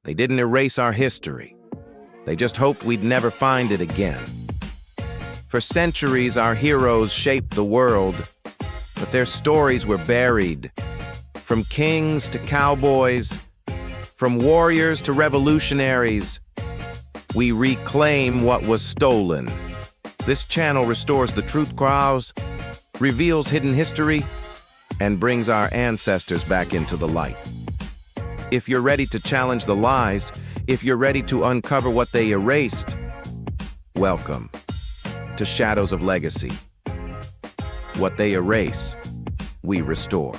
They didn't erase our history. They just hoped we'd never find it again. For centuries, our heroes shaped the world, but their stories were buried. From kings to cowboys, from warriors to revolutionaries, we reclaim what was stolen. This channel restores the truth crowds, reveals hidden history, and brings our ancestors back into the light. If you're ready to challenge the lies, if you're ready to uncover what they erased, welcome to Shadows of Legacy. What they erase, we restore.